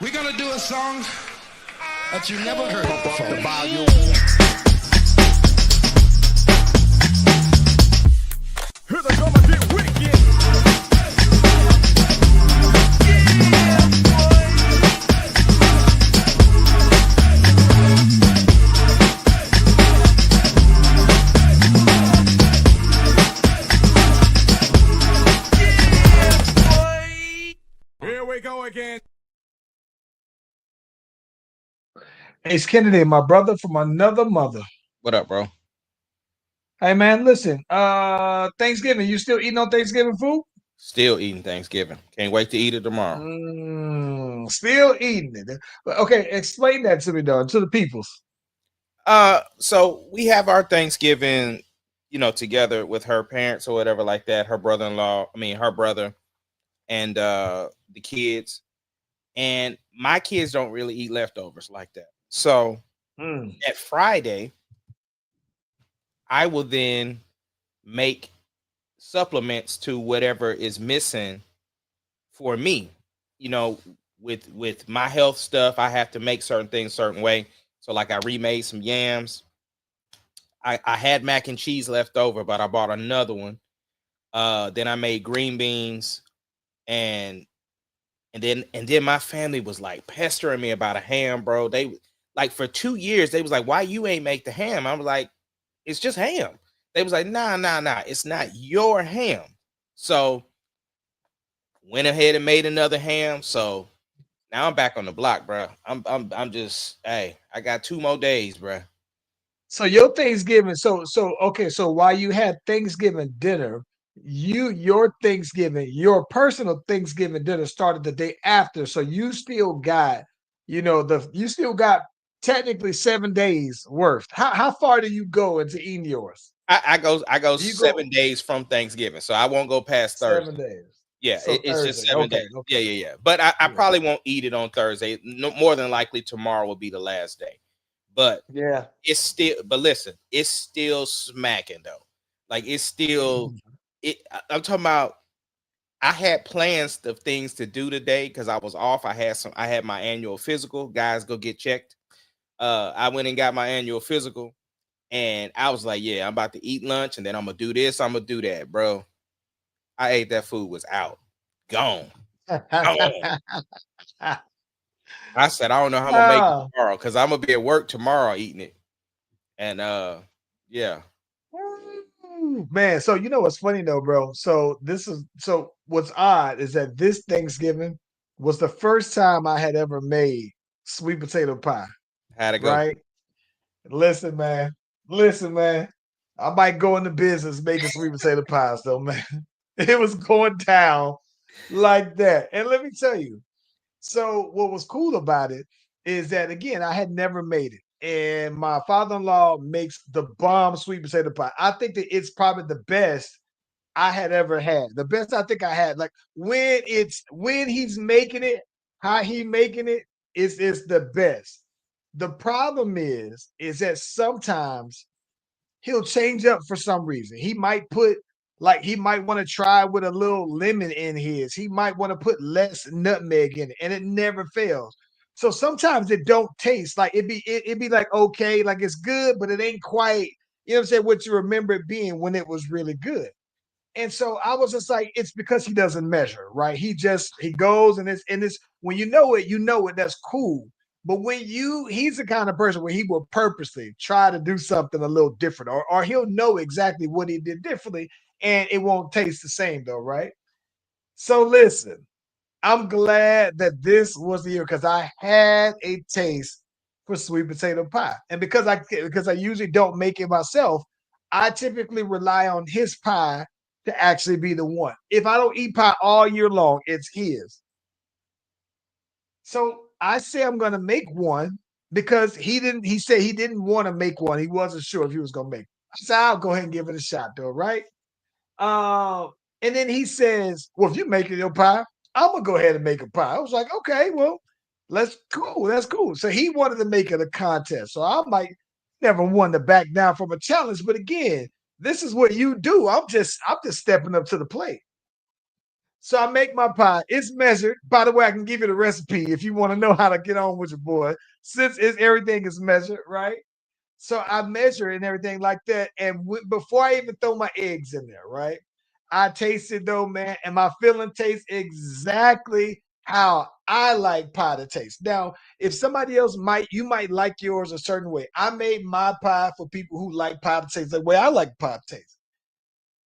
We're gonna do a song that you never heard before. The volume. Here they come and get wicked. Here we go again. Ace Kennedy, my brother from another mother. What up, bro? Hey man, listen. Thanksgiving, you still eating on Thanksgiving food? Still eating Thanksgiving. Can't wait to eat it tomorrow. Still eating it. Okay, explain that to me though, to the peoples. So we have our Thanksgiving, together with her parents or whatever like that. Her brother-in-law, her brother, and the kids. And my kids don't really eat leftovers like that. So at Friday, I will then make supplements to whatever is missing for me. With my health stuff, I have to make certain things certain way. So like I remade some yams. I had mac and cheese left over, but I bought another one. Then I made green beans, and then my family was like pestering me about a ham, bro. They like for 2 years, they was like, why you ain't make the ham? I was like, it's just ham. They was like, nah, it's not your ham. So went ahead and made another ham. So now I'm back on the block, bro. I'm just, hey, I got 2 more days, bro. So your Thanksgiving, so while you had Thanksgiving dinner, your Thanksgiving, your personal Thanksgiving dinner started the day after. So you still got, you still got technically 7 days worth. How far do you go into eating yours? I go Do you 7 go days from Thanksgiving, so I won't go past 7 Thursday. days? Yeah, So it's just Thursday. 7 Okay, days. okay. Yeah. But I Yeah. probably won't eat it on Thursday. No, more than likely tomorrow will be the last day. But Yeah. it's still, but listen, it's still smacking though. Like it's still I'm talking about, I had plans of things to do today because I was off. I had my annual physical. Guys, go get checked. I went and got my annual physical, and I was like, yeah, I'm about to eat lunch and then I'm gonna do this, I'm gonna do that, bro. I ate that food was out. Gone. Gone. I said, I don't know how I'm gonna make it Ah. tomorrow because I'm gonna be at work tomorrow eating it. And yeah. Man, so you know what's funny though, bro? So what's odd is that this Thanksgiving was the first time I had ever made sweet potato pie, How'd it go? right? Listen, man. Listen, man. I might go into business making sweet potato pies though, man. It was going down like that. And let me tell you, so what was cool about it is that again, I had never made it. And my father-in-law makes the bomb sweet potato pie. I think that it's probably the best I had ever had. The best I think I had. Like when he's making it, how he making it is the best. The problem is that sometimes he'll change up for some reason. He might put like he might want to try with a little lemon in his. He might want to put less nutmeg in it, and it never fails. So sometimes it don't taste like it be like okay, like it's good, but it ain't quite, you know what I'm saying, what you remember it being when it was really good. And so I was just like, it's because he doesn't measure, right? He goes and it's when you know it, that's cool. But he's the kind of person where he will purposely try to do something a little different, or he'll know exactly what he did differently, and it won't taste the same though, right? So listen, I'm glad that this was the year because I had a taste for sweet potato pie. And because I usually don't make it myself, I typically rely on his pie to actually be the one. If I don't eat pie all year long, it's his. So I say I'm gonna make one because he said he didn't want to make one. He wasn't sure if he was gonna make it. I said, I'll go ahead and give it a shot though, right? Um, and then he says, well, if you're making your pie, I'm gonna go ahead and make a pie. I was like, okay, well, that's cool. So he wanted to make it a contest. So I might never want to back down from a challenge. But again, this is what you do. I'm just stepping up to the plate. So I make my pie. It's measured. By the way, I can give you the recipe if you want to know how to get on with your boy. Since everything is measured, right? So I measure it and everything like that. And before I even throw my eggs in there, right? I taste it though, man, and my feeling tastes exactly how I like pie to taste. Now, if somebody else you might like yours a certain way. I made my pie for people who like pie to taste the way I like pie to taste.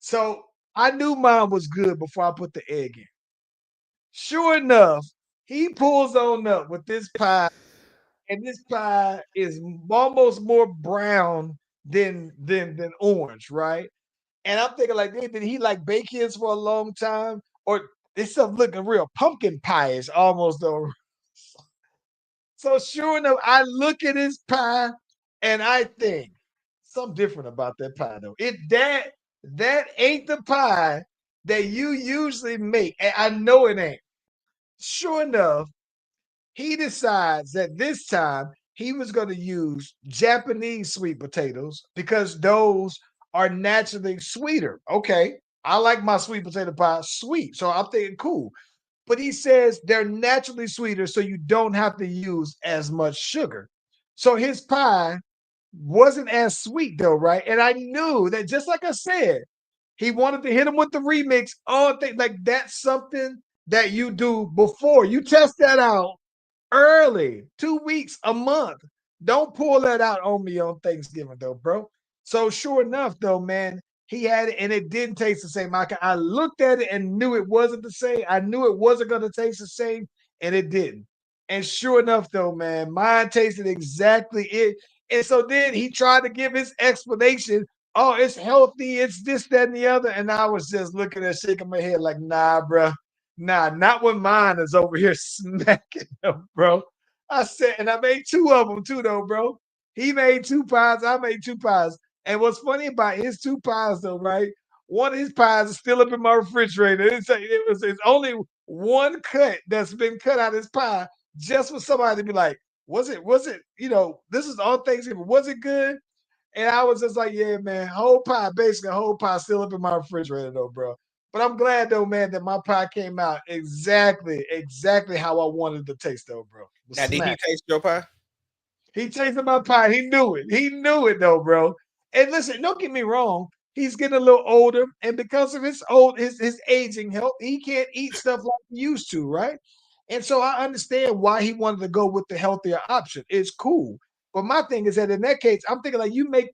So I knew mine was good before I put the egg in. Sure enough, he pulls on up with this pie, and this pie is almost more brown than orange, right? And I'm thinking like, did he like bake his for a long time, or this stuff looking real pumpkin pie-ish almost though? So sure enough, I look at his pie and I think something different about that pie though. That ain't the pie that you usually make, and I know it ain't. Sure enough, he decides that this time he was going to use Japanese sweet potatoes because those are naturally sweeter. Okay, I like my sweet potato pie sweet, so I'm thinking cool. But he says they're naturally sweeter, so you don't have to use as much sugar. So his pie wasn't as sweet though, right? And I knew that just like I said, he wanted to hit him with the remix. Oh, like that's something that you do before you test that out early, 2 weeks, a month. Don't pull that out on me on Thanksgiving though, bro. So sure enough, though, man, he had it and it didn't taste the same. I looked at it and knew it wasn't the same. I knew it wasn't going to taste the same, and it didn't. And sure enough, though, man, mine tasted exactly it. And so then he tried to give his explanation. Oh, it's healthy. It's this, that, and the other. And I was just looking at shaking my head like, nah, bro. Nah, not when mine is over here smacking them, bro. I said, and I made two of them too, though, bro. He made two pies. I made two pies. And what's funny about his two pies, though, right? One of his pies is still up in my refrigerator. It's only one cut that's been cut out of his pie just for somebody to be like, this is all Thanksgiving. Was it good? And I was just like, yeah, man, basically whole pie still up in my refrigerator though, bro. But I'm glad though, man, that my pie came out exactly how I wanted it to taste though, bro. Now, did he Smack. taste your pie? He tasted my pie. He knew it. He knew it though, bro. And listen, don't get me wrong. He's getting a little older, and because of his aging health, he can't eat stuff like he used to, right? And so I understand why he wanted to go with the healthier option. It's cool. But my thing is that in that case, I'm thinking like you make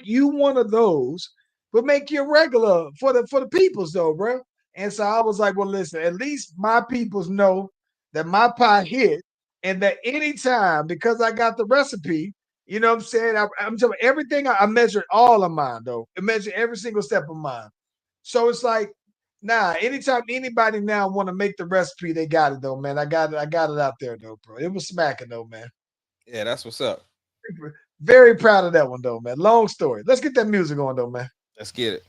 you one of those, but make your regular for the peoples though, bro. And so I was like, well, listen, at least my peoples know that my pie hit, and that anytime, because I got the recipe, you know what I'm saying? I'm telling you, everything I measured all of mine, though. I measured every single step of mine. So it's like, nah, anytime anybody now want to make the recipe, they got it, though, man. I got it out there, though, bro. It was smacking, though, man. Yeah, that's what's up. Very proud of that one, though, man. Long story. Let's get that music on, though, man. Let's get it.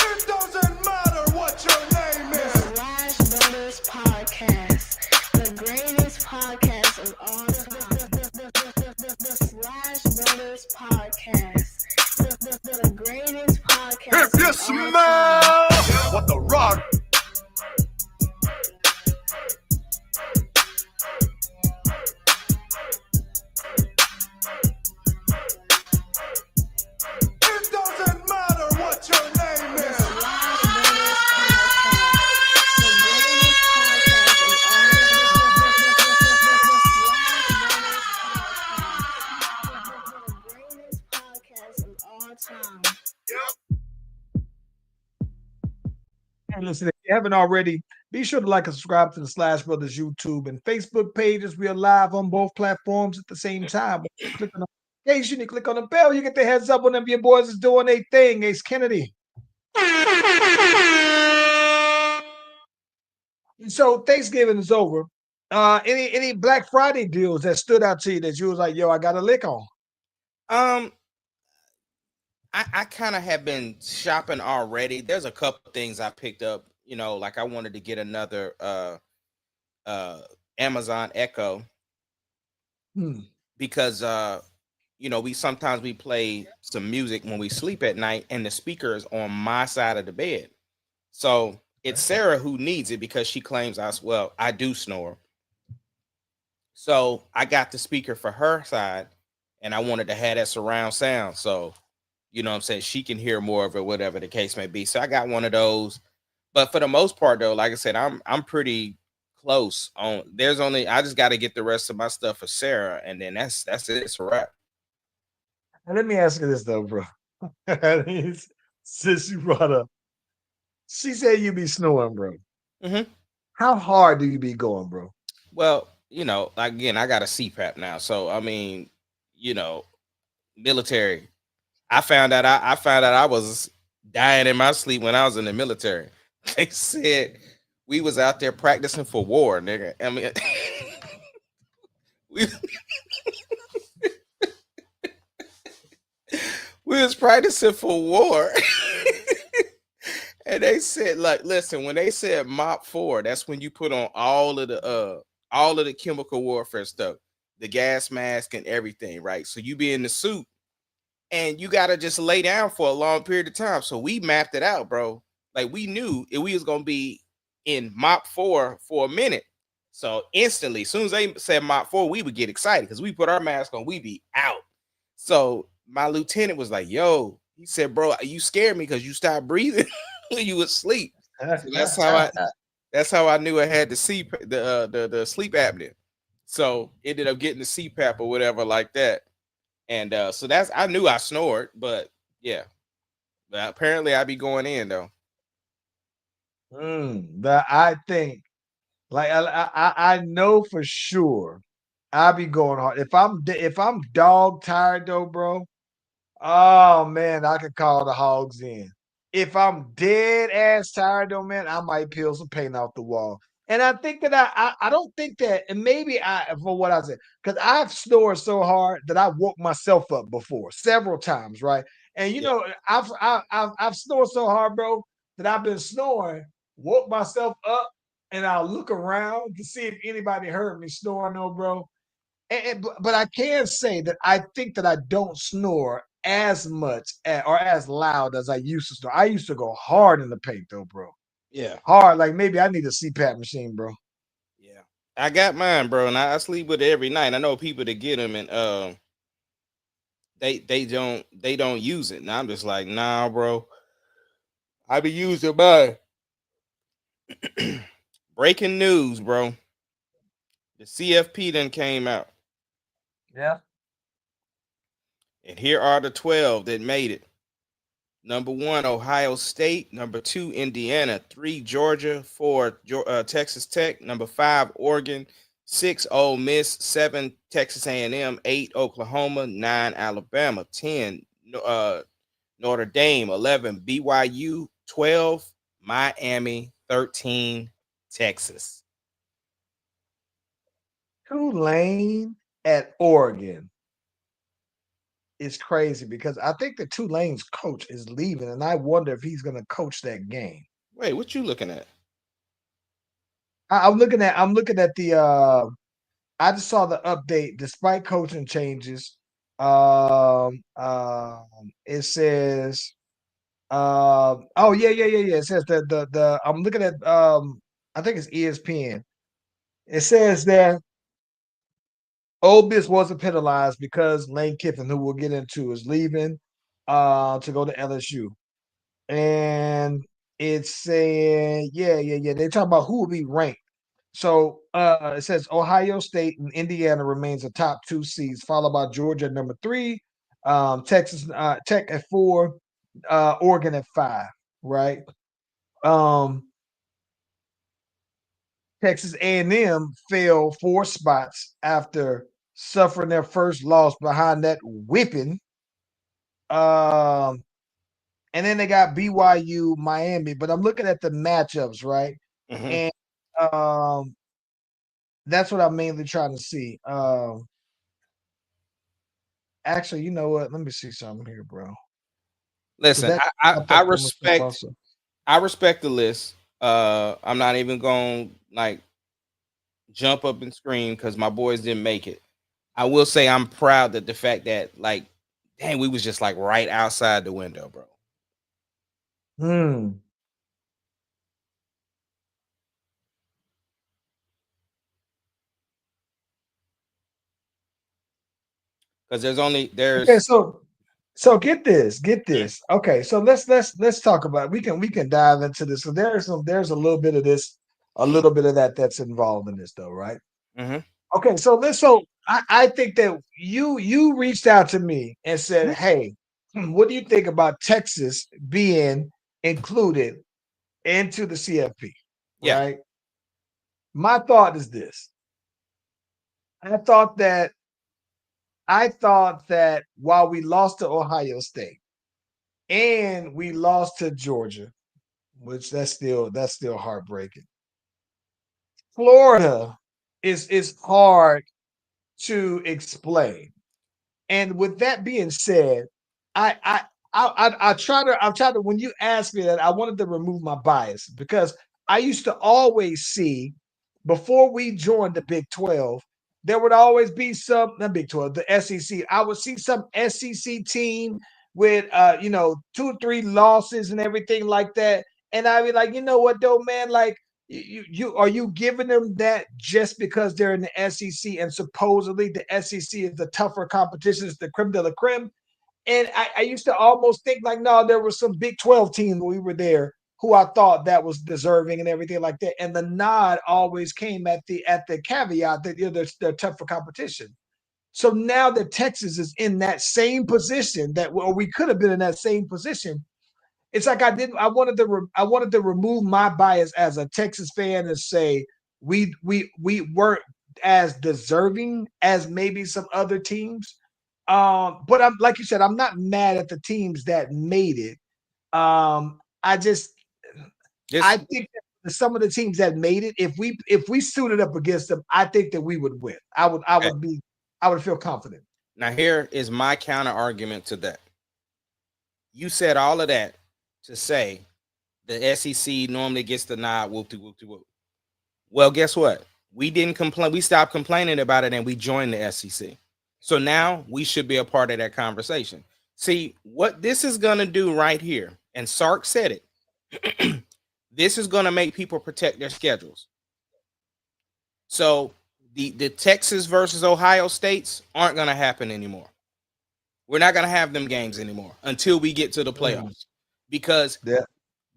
It doesn't matter what your name is. Slash Brothers Podcast, the greatest podcast of all time. The Slash Brothers Podcast, the greatest podcast. If you of all time. smell what the rock. It doesn't matter what your name is. Slash Brothers Podcast, the greatest podcast of all time. The greatest podcast of all time. And listen, if you haven't already, be sure to like and subscribe to the Slash Brothers YouTube and Facebook pages. We are live on both platforms at the same time. Click on the notification, you click on the bell, you get the heads up whenever your boys is doing a thing. Ace Kennedy. And so Thanksgiving is over. Any Black Friday deals that stood out to you that you was like, yo, I got a lick on? I kind of have been shopping already. There's a couple things I picked up, like I wanted to get another Amazon Echo Hmm. because we sometimes we play some music when we sleep at night, and the speaker is on my side of the bed. So it's Sarah who needs it because she claims I do snore. So I got the speaker for her side, and I wanted to have that surround sound. So, you know what I'm saying, she can hear more of it, whatever the case may be. So I got one of those. But for the most part, though, like I said, I'm pretty close on. I just got to get the rest of my stuff for Sarah, and then that's it. It's a wrap. And let me ask you this though, bro. Since you brought up, she said you be snoring, bro. Mm-hmm. How hard do you be going, bro? Well, again, I got a CPAP now, so I mean, military. I found out I was dying in my sleep when I was in the military. They said we was out there practicing for war, nigga. I mean, we, we was practicing for war. And they said, like, listen, when they said Mop 4, that's when you put on all of the chemical warfare stuff, the gas mask and everything, right? So you be in the suit and you gotta just lay down for a long period of time. So we mapped it out, bro. Like we knew we was gonna be in Mop 4 for a minute. So instantly, as soon as they said Mop 4, we would get excited because we put our mask on, we be out. So my lieutenant was like, yo, he said, bro, you scared me because you stopped breathing when you was asleep. So that's how I knew I had the the sleep apnea. So ended up getting the CPAP or whatever like that. And so I knew I snored, but yeah. But apparently I be going in though. That I think, like I know for sure, I be going hard. If I'm dog tired though, bro. Oh man, I could call the hogs in. If I'm dead ass tired though, man, I might peel some paint off the wall. And I think that I don't think that, and maybe for what I said, because I've snored so hard that I woke myself up before several times, right? And Yeah. I've snored so hard, bro, that I've been snoring, woke myself up, and I'll look around to see if anybody heard me snoring, no, bro. But I can say that I think that I don't snore as much or as loud as I used to snore. I used to go hard in the paint though, bro. Yeah. Hard, like maybe I need a CPAP machine, bro. Yeah. I got mine, bro, and I sleep with it every night. I know people that get them and they don't use it. And I'm just like, nah, bro. I be using mine. Breaking news, bro. The CFP then came out. Yeah. And here are the 12 that made it. Number 1, Ohio State. Number 2, Indiana. 3, Georgia. 4, Texas Tech. Number 5, Oregon. 6, Ole Miss. 7, Texas A&M. 8, Oklahoma. 9, Alabama. 10, Notre Dame. 11, BYU. 12, Miami. 13, Texas. Tulane at Oregon is crazy because I think the Tulane's coach is leaving, and I wonder if he's gonna coach that game. Wait, what you looking at? I'm looking at the I just saw the update despite coaching changes. It says oh yeah. It says the I'm looking at I think it's ESPN. It says that Ole Miss wasn't penalized because Lane Kiffin, who we'll get into, is leaving to go to LSU. And it's saying, yeah. They talk about who will be ranked. So it says Ohio State and Indiana remains the top 2 seeds, followed by Georgia at number 3, Texas Tech at 4, Oregon at 5, right? Um, Texas A&M fell 4 spots after suffering their first loss behind that whipping. Um, and then they got BYU, Miami, but I'm looking at the matchups, right? Mm-hmm. And um, that's what I'm mainly trying to see. Actually, you know what? Let me see something here, bro. Because Listen, that I, popped I up on my stuff respect also. I respect the list. I'm not even going like jump up and scream because my boys didn't make it. I will say I'm proud that the fact that like, dang, we was just like right outside the window, bro. Hmm. Because there's Okay, so get this. Okay, so let's talk about it. We can dive into this. So there's a little bit of this, a little bit of that that's involved in this though, right? Mhm. Okay, so I think that you reached out to me and said, "Hey, what do you think about Texas being included into the CFP?" Yeah. Right? My thought is this. I thought that I thought that while we lost to Ohio State and we lost to Georgia, which that's still heartbreaking. Florida is hard to explain. And with that being said, I I I try to when you asked me that, I wanted to remove my bias because I used to always see before we joined the Big 12, there would always be some not Big 12, the SEC. I would see some SEC team with 2 or 3 losses and everything like that. And I'd be like, you know what though, man, like you are you giving them that just because they're in the SEC and supposedly the SEC is the tougher competition, it's the creme de la creme. And I used to almost think like, no, there was some Big 12 team when we were there who I thought that was deserving and everything like that. And the nod always came at the caveat that they're tougher competition. So now that Texas is in that same position that well, we could have been in that same position, it's like I wanted to remove my bias as a Texas fan and say we weren't as deserving as maybe some other teams. But I'm like you said, I'm not mad at the teams that made it. I just This I think that some of the teams that made it, if we suited up against them, I think that we would win. okay. I would feel confident. Now here is my counter argument to that. You said all of that to say the SEC normally gets the nod, whoop de whoop de whoop. Well, guess what? We didn't complain. We stopped complaining about it and we joined the SEC. So now we should be a part of that conversation. See what this is going to do right here. And Sark said it. This is going to make people protect their schedules. So the Texas versus Ohio States aren't going to happen anymore. We're not going to have them games anymore until we get to the playoffs because Yeah.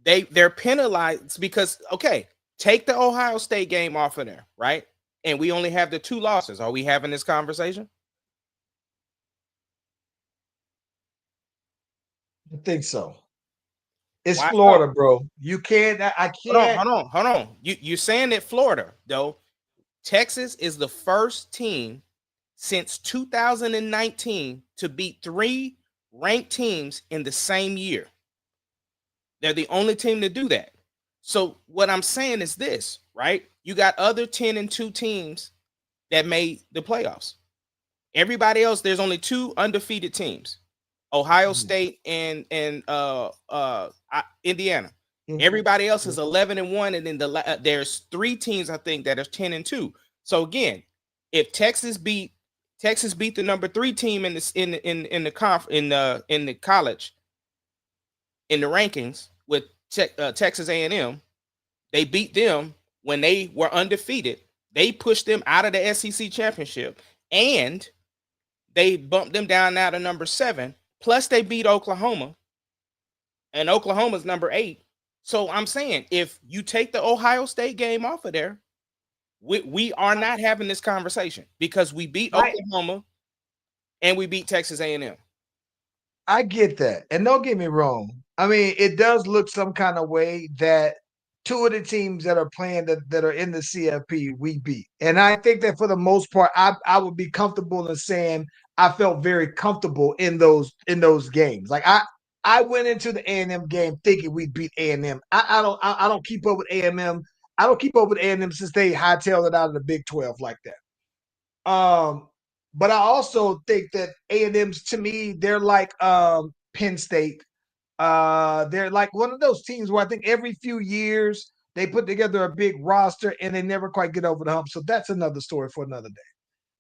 they're penalized because okay, take the Ohio State game off of there, right? And we only have the 2 losses. Are we having this conversation? I think so. It's Why so? Florida, bro. You can't. I can't. Hold on. You're saying that Florida, though, Texas is the first team since 2019 to beat 3 ranked teams in the same year. They're the only team to do that. So what I'm saying is this, right? You got other 10-2 teams that made the playoffs. Everybody else, there's only 2 undefeated teams. Ohio State and Indiana. Everybody else is 11-1, and then there's 3 teams I think that are 10-2. So again, if Texas beat the number 3 team in the college in the rankings with Texas A&M, they beat them when they were undefeated. They pushed them out of the SEC championship, and they bumped them down now to number 7. Plus, they beat Oklahoma, and Oklahoma's number 8. So I'm saying, if you take the Ohio State game off of there, we are not having this conversation because we beat Oklahoma and we beat Texas A&M. I get that. And don't get me wrong. I mean, it does look some kind of way that 2 of the teams that are playing that are in the CFP we beat. And I think that for the most part, I would be comfortable in saying I felt very comfortable in those games. Like I went into the A&M game thinking we beat A&M. I don't keep up with A&M. I don't keep up with A&M since they hightailed it out of the Big 12 like that. But I also think that A&M's to me, they're like Penn State. They're like one of those teams where I think every few years They put together a big roster and they never quite get over the hump. So that's another story for another day.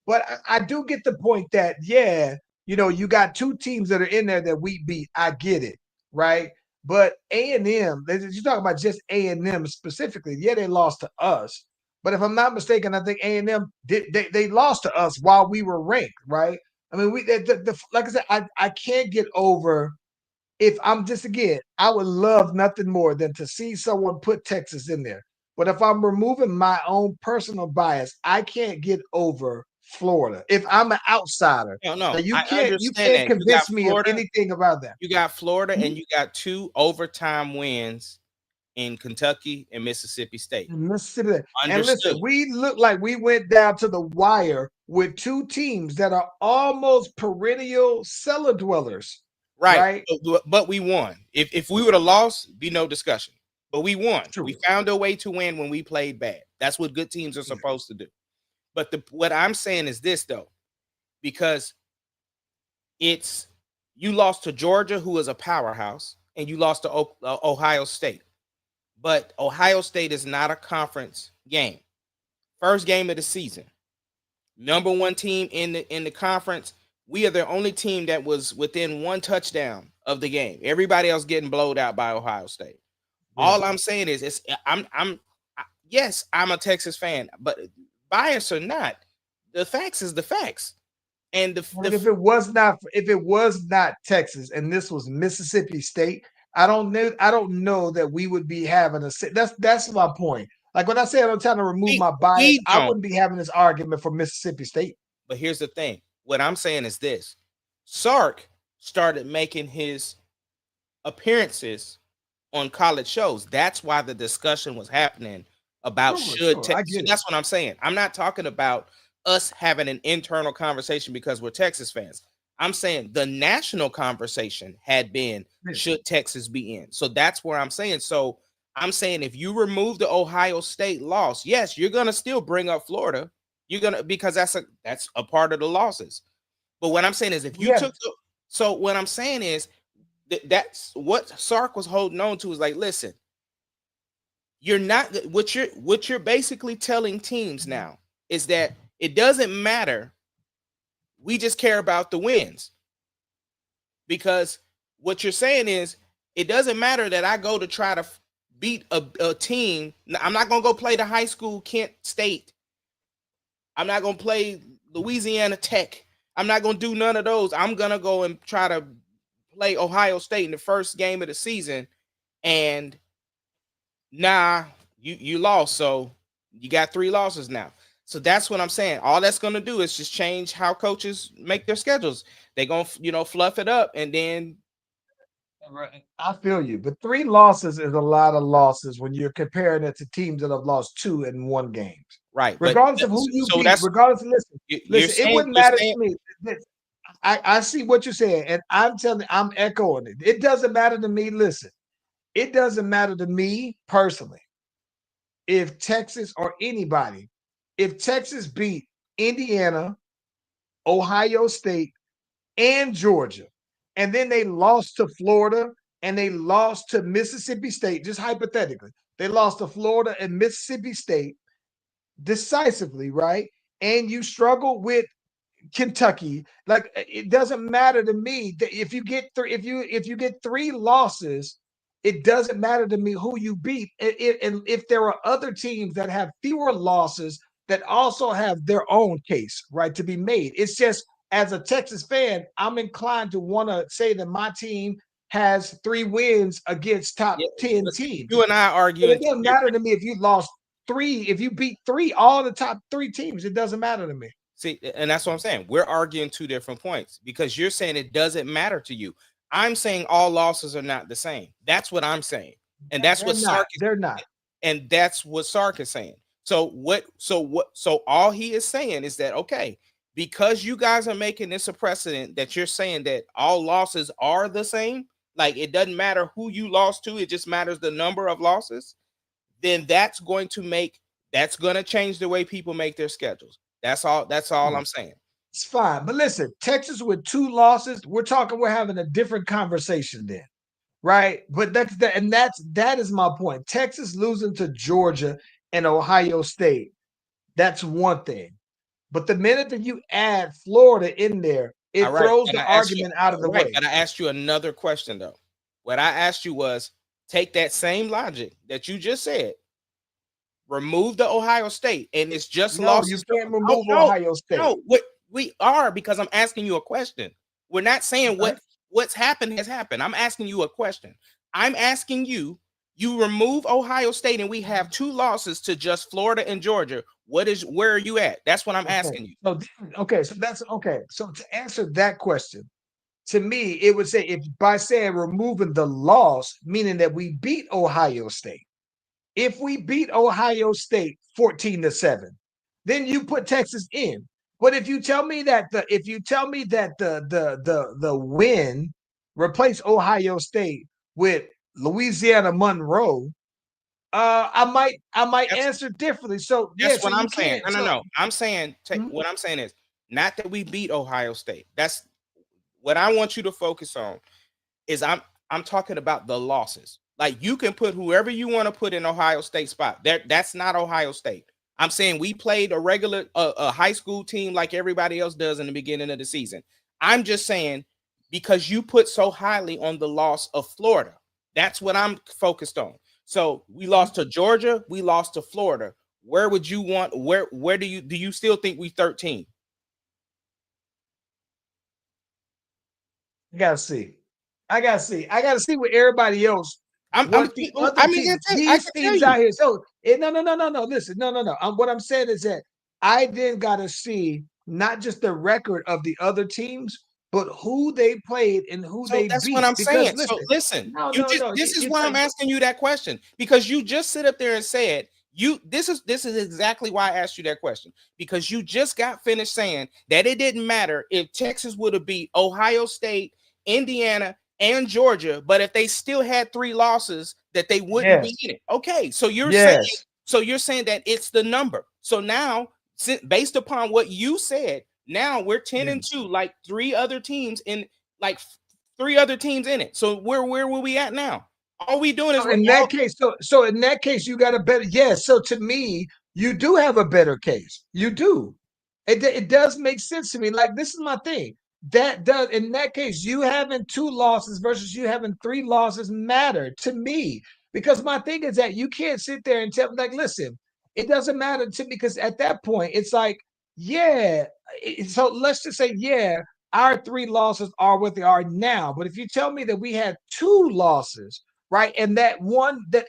But I do get the point that, yeah, you got two teams that are in there that we beat. I get it, right? But A&M, you talk about just A&M specifically. Yeah, they lost to us. But if I'm not mistaken, I think A&M they lost to us while we were ranked, right? I mean, like I said, I can't get over if I'm just again, I would love nothing more than to see someone put Texas in there. But if I'm removing my own personal bias, I can't get over Florida. If I'm an outsider, No, now no, you I can't you understand can't that. You got convince me of Florida, anything about that. you got Florida, Mhm. and you got 2 overtime wins in Kentucky and Mississippi State. Mississippi. And listen, Understood. we look like we went down to the wire with two teams that are almost perennial cellar dwellers, Right. right? But we won. If we would have lost, be no discussion. But we won. We True. found a way to win when we played bad. That's what good teams are Yeah. supposed to do. But what I'm saying is this though, because it's you lost to Georgia, who is a powerhouse, and you lost to Ohio State. But Ohio State is not a conference game. First game of the season. Number 1 team in the conference. We are the only team that was within 1 touchdown of the game. Everybody else getting blowed out by Ohio State. Yeah. All I'm saying is yes, I'm a Texas fan, but bias or not, the facts is the facts. And And if it was not Texas and this was Mississippi State, I don't know that we would be having that's my point. Like when I said I'm trying to remove my bias, we I don't. wouldn't be having this argument for Mississippi State. But here's the thing. What I'm saying is this. Sark started making his appearances on college shows. That's why the discussion was happening about Sure, I get it. That's what I'm saying. I'm not talking about us having an internal conversation because we're Texas fans. I'm saying the national conversation had been, Yeah. should Texas be in? So that's where I'm saying. So I'm saying if you remove the Ohio State loss, yes, you're gonna still bring up Florida. You're gonna, because that's a part of the losses. But what I'm saying is if you Yeah. so what I'm saying is that's what Sark was holding on to, is like, listen, you're not what you're basically telling teams now is that it doesn't matter. We just care about the wins. Because what you're saying is it doesn't matter that I go to try to beat a team. I'm not going to go play the high school Kent State. I'm not going to play Louisiana Tech. I'm not going to do none of those. I'm going to go and try to play Ohio State in the first game of the season. And you lost. So you got 3 losses now. So that's what I'm saying. All that's going to do is just change how coaches make their schedules. They're going to, fluff it up, and then. Right. I feel you, but 3 losses is a lot of losses when you're comparing it to teams that have lost 2 and 1 games. Right. Regardless of who you beat, regardless of listen, it wouldn't matter to me. I see what you're saying, and I'm echoing it. It doesn't matter to me. Listen, it doesn't matter to me personally if Texas or anybody, if Texas beat Indiana, Ohio State, and Georgia, and then they lost to Florida and they lost to Mississippi State, just hypothetically, they lost to Florida and Mississippi State decisively, right? And you struggle with Kentucky, like it doesn't matter to me that if you get 3 losses, it doesn't matter to me who you beat. And if there are other teams that have fewer losses that also have their own case, right, to be made. It's just as a Texas fan, I'm inclined to want to say that my team has 3 wins against top 10 teams. You and I are arguing. It doesn't matter to me if you lost 3, if you beat 3, all the top 3 teams, it doesn't matter to me. See, and that's what I'm saying. We're arguing 2 different points because you're saying it doesn't matter to you. I'm saying all losses are not the same. That's what I'm saying. And that's what Sark is. They're not. And that's what Sark is saying. So all he is saying is that, okay, because you guys are making this a precedent that you're saying that all losses are the same, like it doesn't matter who you lost to, it just matters the number of losses, then that's going to change the way people make their schedules. That's all I'm saying. It's fine. But listen, Texas with 2 losses, we're having a different conversation then. right? But that is my point. Texas losing to Georgia and Ohio State, that's one thing. But the minute that you add Florida in there, All it right. throws And the I asked you, argument out of the right, way. but I asked you another question though. What I asked you was take that same logic that you just said, remove the Ohio State, and it's just No, you losses. can't Oh, remove no, Ohio State. no, what we are, because I'm asking you a question. We're not saying Okay. what's happened has happened. I'm asking you a question. I'm asking you, you remove Ohio State and we have 2 losses to just Florida and Georgia. Where are you at? That's what I'm asking you. So that's okay. So to answer that question, to me, it would say if by saying removing the loss, meaning that we beat Ohio State. If we beat Ohio State 14-7, then you put Texas in. But if you tell me that the win replace Ohio State with Louisiana Monroe, I might That's answer differently. So yeah, that's so what I'm you saying. can't. No, no, So no. I'm saying mhm, what I'm saying is not that we beat Ohio State. That's what I want you to focus on. Is I'm talking about the losses. Like you can put whoever you want to put in Ohio State spot. That's not Ohio State. I'm saying we played a regular a high school team like everybody else does in the beginning of the season. I'm just saying because you put so highly on the loss of Florida. That's what I'm focused on. So we lost to Georgia, we lost to Florida. Where would you want where do you still think we 13? I gotta see. I gotta see what everybody else, I'm what the other I mean team, that's it. I these can tell teams you. out here. So no. Listen, no. What I'm saying is that I then gotta see not just the record of the other teams, but who they played and who So they that's what beat. I'm Because saying. So listen, listen, you just no. this is It's why like I'm asking you that question because you just sit up there and said you this is exactly why I asked you that question because you just got finished saying that it didn't matter if Texas would have beat Ohio State, Indiana, and Georgia, but if they still had 3 losses that they wouldn't be yes, in it. Okay, yes. so you're saying that it's the number. So now based upon what you said, now we're 10 Yeah. and 2 like 3 other teams in like 3 other teams in it. So where were we at now? All we doing is So we're in all that case, so in that case, you got a better yes. So to me, you do have a better case. You do. It does make sense to me. Like this is my thing. That does in that case, you having 2 losses versus you having 3 losses matter to me. Because my thing is that you can't sit there and tell like, listen, it doesn't matter to me because at that point, it's like, yeah. So let's just say, yeah, our 3 losses are what they are now. But if you tell me that we had 2 losses, right? And that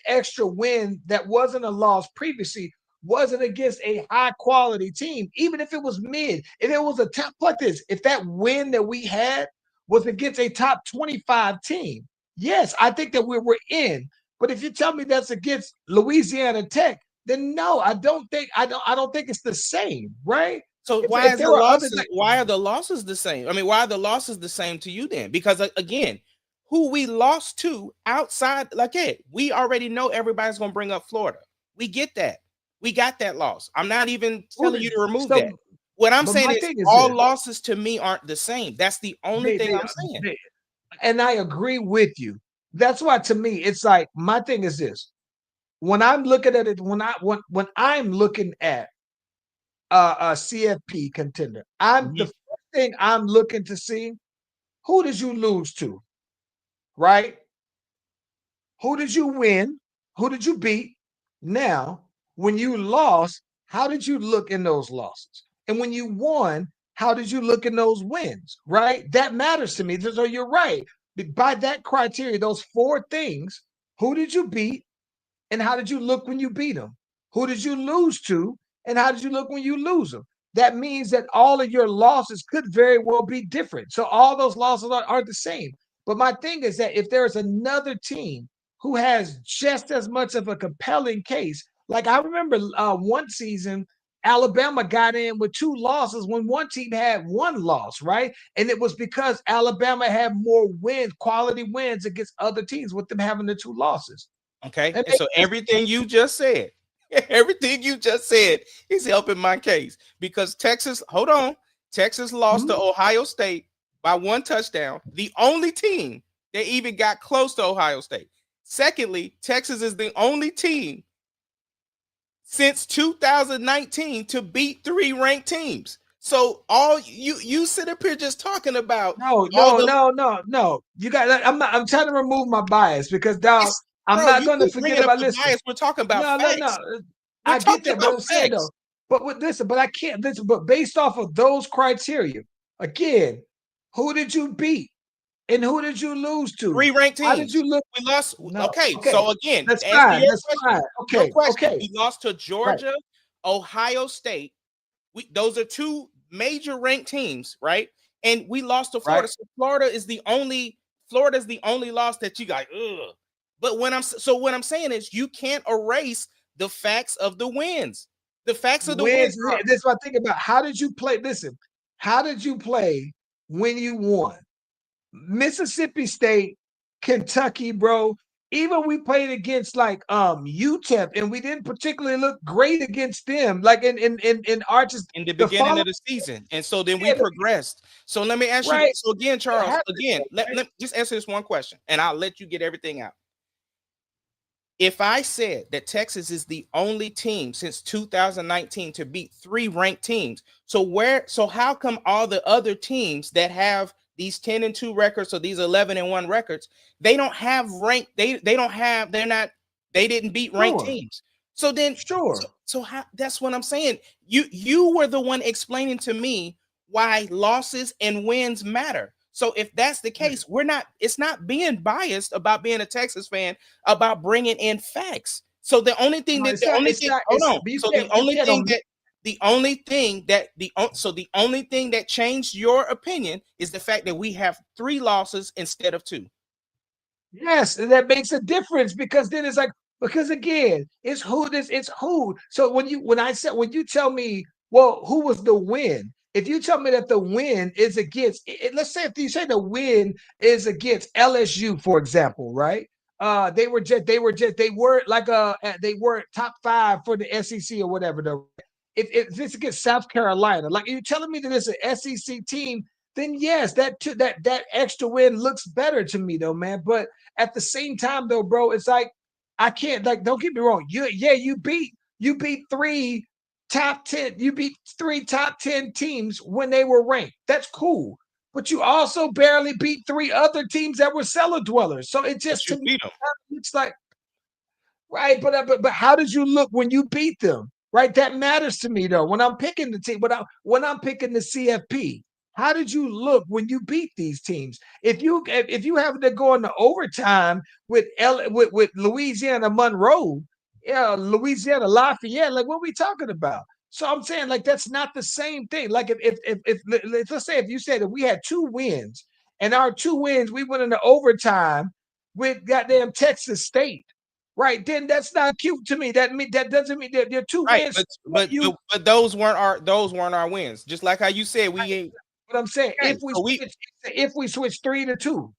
extra win that wasn't a loss previously wasn't against a high quality team, even if it was mid, if it was a top like this, if that win that we had was against a top 25 team, yes, I think that we're in. But if you tell me that's against Louisiana Tech, then no, I don't think it's the same, right? so If there were other like why are the losses the same? I mean, why are the losses the same to you then? Because again, who we lost to outside like it, we already know everybody's going to bring up Florida. We get that. We got that loss. I'm not even telling you to remove that. so What I'm but saying my is thing is all this losses to me aren't the same. That's the only they, thing they I'm saying. they and I agree with you. That's why to me, it's like my thing is this. When I'm looking at it, when I'm looking at a CFP contender, the Mhm. first thing I'm looking to see who did you lose to, right? Who did you win? Who did you beat? Now, when you lost, how did you look in those losses? And when you won, how did you look in those wins? Right? That matters to me. So you're right. By that criteria, those 4 things, who did you beat? And how did you look when you beat them? Who did you lose to? And how did you look when you lose them? That means that all of your losses could very well be different. So all those losses are the same. But my thing is that if there's another team who has just as much of a compelling case, like I remember one season, Alabama got in with 2 losses when one team had 1 loss, right? And it was because Alabama had more wins, quality wins against other teams with them having the 2 losses. Okay. That And makes so sense to me. everything you just said, everything you just said is helping my case because Texas, hold on, Texas lost to Mhm. Ohio State by 1 touchdown. The only team They even got close to Ohio State. Secondly, Texas is the only team since 2019 to beat 3 ranked teams. So all you sit up here just talking about No, all no, the no, no, no. You got. I'm trying to remove my bias because dog. I'm bro, not you going to keep forget bringing up about. the Listen. bias. We're talking about No, no, no. facts. We're I get talking that, but about I'm saying facts. though. But I can't listen. But based off of those criteria, again, who did you beat and who did you lose to? 3 ranked How did teams. you look? We lost. No, Okay, okay, so again, that's to answer fine. That's fine. your Okay, question, okay, we lost to right. Georgia, Ohio State. Those are 2 major ranked teams, right? And we lost to Right. Florida. So Florida's the only loss that you got. Ugh. But what I'm saying is you can't erase the facts of the wins. The facts of the wins Wins. are That's what I think about. How did you play? Listen, how did you play when you won? Mississippi State, Kentucky, bro. Even we played against like UTEP, and we didn't particularly look great against them. Like in Arches, in the the beginning follow of the season. And so then we yeah, progressed. So let me ask you right. this. So again, It Charles, happened, again, though, right? let just answer this one question and I'll let you get everything out. If I said that Texas is the only team since 2019 to beat 3 ranked teams, so how come all the other teams that have these 10-2 records or these 11-1 records, they don't have rank, they don't have, they're not, they didn't beat ranked Sure, teams. So then sure. so how, that's what I'm saying. You were the one explaining to me why losses and wins matter. So if that's the case, it's not being biased about being a Texas fan, about bringing in facts. So No, it's not. It's not. hold It's on. but So the you only can't. thing that the only thing that changed your opinion is the fact that we have 3 losses instead of 2. Yes, and that makes a difference because then it's like because again, it's who. So when you tell me, well, who was the win? If you tell me that the win is against, let's say if you say the win is against LSU, for example, right? They weren't like they weren't top 5 for the SEC or whatever. Though, if it's against South Carolina, like you're telling me that it's an SEC team, then yes, that extra win looks better to me though, man. But at the same time, though, bro, it's like I can't like. Don't get me wrong. You beat 3 top 10. You beat 3 top 10 teams when they were ranked. That's cool. But you also barely beat 3 other teams that were cellar dwellers. So it But just you to me beat them. it's like right. But how did you look when you beat them? Right. That matters to me though. When I'm picking the team, when I'm picking the CFP, how did you look when you beat these teams? If you have to go into overtime with Louisiana Monroe, yeah, Louisiana Lafayette, like what are we talking about? So I'm saying like that's not the same thing. Like let's say if you said that we had 2 wins and our 2 wins we went into overtime with goddamn Texas State, right? Then that's not cute to me. That doesn't mean that your 2 Right, wins. but those weren't our wins. Just like how you said we ain't But I'm saying okay. So if we switch 3-2,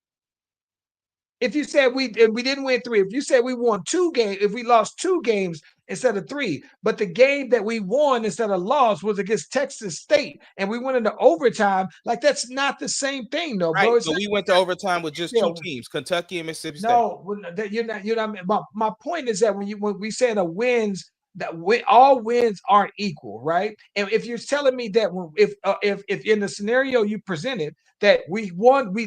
if you said we didn't win 3, if you said we won 2 games, if we lost 2 games instead of 3, but the game that we won instead of lost was against Texas State, and we went into overtime, like that's not the same thing, though, right, bro. It's but not. we went to overtime with just 2 Yeah, teams, Kentucky and Mississippi State. no, you're not. My point is that when we say the wins, all wins aren't equal, right? And if you're telling me that if in the scenario you presented that we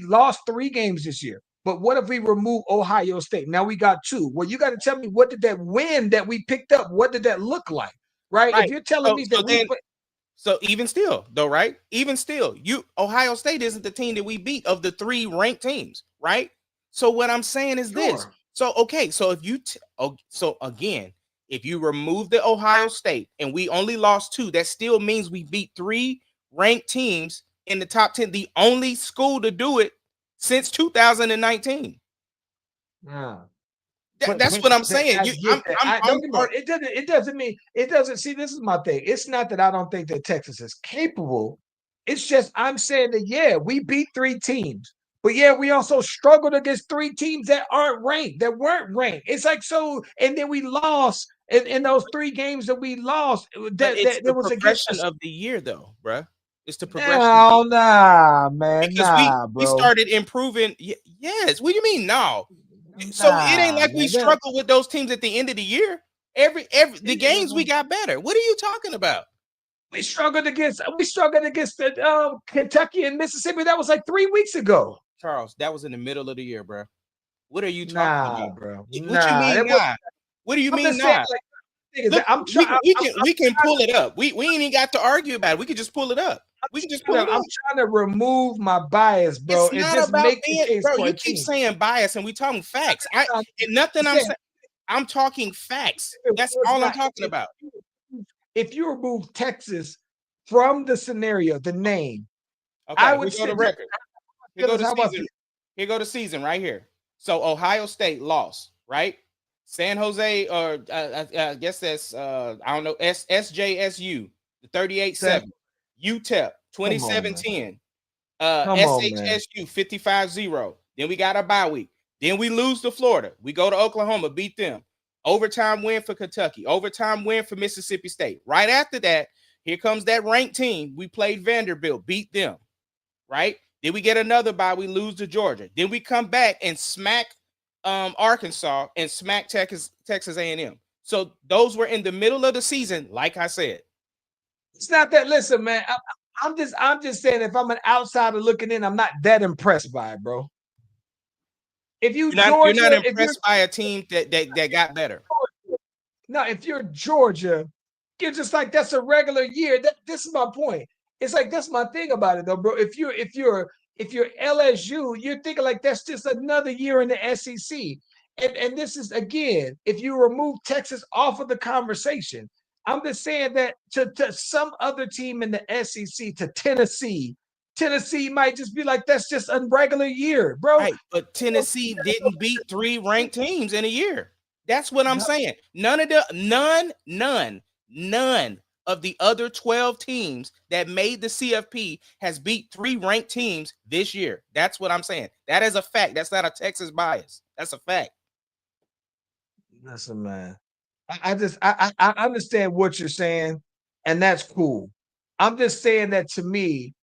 lost 3 games this year, but what if we remove Ohio State? Now we got 2. Well, you got to tell me what did that win that we picked up? What did that look like, right? If Right. you're telling So me so that then so even still, though, right? Even still, Ohio State isn't the team that we beat of the 3 ranked teams, right? So what I'm saying is this. sure, So okay, so so again, if you remove the Ohio State and we only lost 2, that still means we beat 3 ranked teams in the top 10, the only school to do it since 2019. yeah. That's what I'm But saying. I get that. I I'm don't get me wrong. It doesn't mean it doesn't see this is my thing. It's not that I don't think that Texas is capable. It's just I'm saying that yeah, we beat 3 teams. But yeah, we also struggled against 3 teams that aren't ranked, that weren't ranked. It's like so, and then we lost in those 3 games that we lost. But it's That the there was against progression us. of the year, though, bruh. It's to progress. No, nah, man, Because we bro. started improving. Yes. What do you mean no? So it ain't like we struggle with those teams at the end of the year. Every the games we got better. What are you talking about? We struggled against the Kentucky and Mississippi. That was like 3 weeks ago. Charles, that was in the middle of the year, bro. What are you talking about, bro? What you mean, nah? What do you mean, nah? Look, we can pull it up. We ain't even got to argue about it. We can just pull it up. We can just pull it up. I'm trying to remove my bias, bro. It's not about being, bro. You keep saying bias, and we talking facts. Nothing I'm saying. I'm talking facts. That's all I'm talking about. If you remove Texas from the scenario, the name, okay, I would go to record. Here go the season right here. So Ohio State lost, right? San Jose, or I guess that's I don't know, SJSU, the 38-7. UTEP, 27-10. SHSU, 55-0. Then we got our bye week. Then we lose to Florida. We go to Oklahoma, beat them. Overtime win for Kentucky. Overtime win for Mississippi State. Right after that, here comes that ranked team. We played Vanderbilt, beat them. Right? Then we get another bye. We lose to Georgia. Then we come back and smack Arkansas and smack Texas A&M. So those were in the middle of the season, like I said. It's not that. Listen, man. I'm just saying, if I'm an outsider looking in, I'm not that impressed by it, bro. If you're not impressed by a team that got better. No, if you're Georgia, you're just like, that's a regular year. This is my point. It's like, that's my thing about it, though, bro. If you're LSU, you're thinking like that's just another year in the SEC. And this is, again, if you remove Texas off of the conversation, I'm just saying that to some other team in the SEC, to Tennessee might just be like, that's just a regular year, bro. Right, but Tennessee didn't beat 3 ranked teams in a year. That's what I'm saying. None of the other 12 teams that made the CFP has beat 3 ranked teams this year. That's what I'm saying. That is a fact. That's not a Texas bias. That's a fact. Listen, man. I understand what you're saying, and that's cool. I'm just saying that, to me,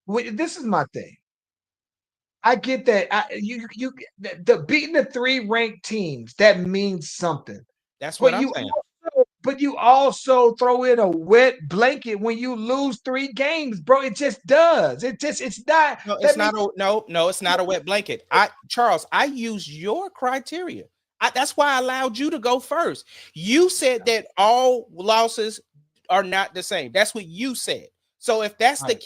this is my thing. I get that. The beating the 3 ranked teams, that means something. That's what I'm saying. But you also throw in a wet blanket when you lose 3 games, bro. It just does. It's not. No, it's not. No, it's not a wet blanket. Charles, I use your criteria. That's why I allowed you to go first. You said that all losses are not the same. That's what you said. So if that's the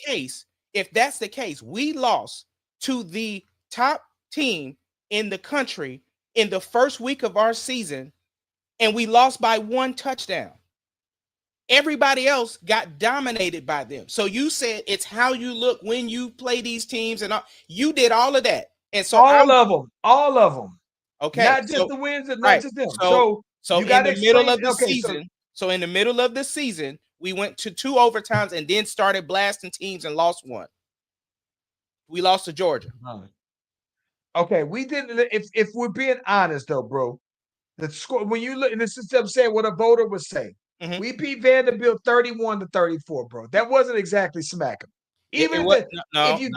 case, we lost to the top team in the country in the first week of our season, and we lost by 1 touchdown. Everybody else got dominated by them. So you said it's how you look when you play these teams, and you did all of that. And so all of them. Okay, not just the wins, and not just them. So you got in the middle of the season. So in the middle of the season, we went to 2 overtimes and then started blasting teams and lost 1. We lost to Georgia. Okay, we didn't. If we're being honest, though, bro, the score, when you look, and this is what I'm saying, what a voter would say. Mm-hmm. We beat Vanderbilt 31-34, bro. That wasn't exactly smacking. Even if you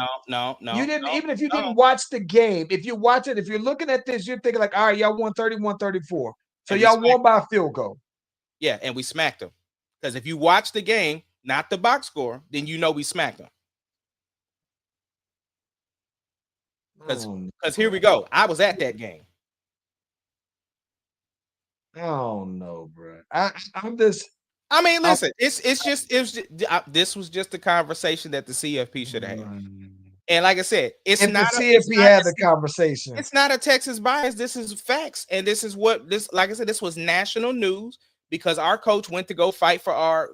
didn't, even if you didn't watch the game, if you watch it, if you're looking at this, you're thinking like, all right, y'all won 31-34. So y'all won by a field goal. Yeah, and we smacked them. Because if you watch the game, not the box score, then you know we smacked them. Because here we go. I was at that game. Oh no, bro. Listen, this was just a conversation that the CFP should have had. And like I said, it's if not the CFP had the conversation. It's not a Texas bias. This is facts. And this is what like I said, this was national news because our coach went to go fight for our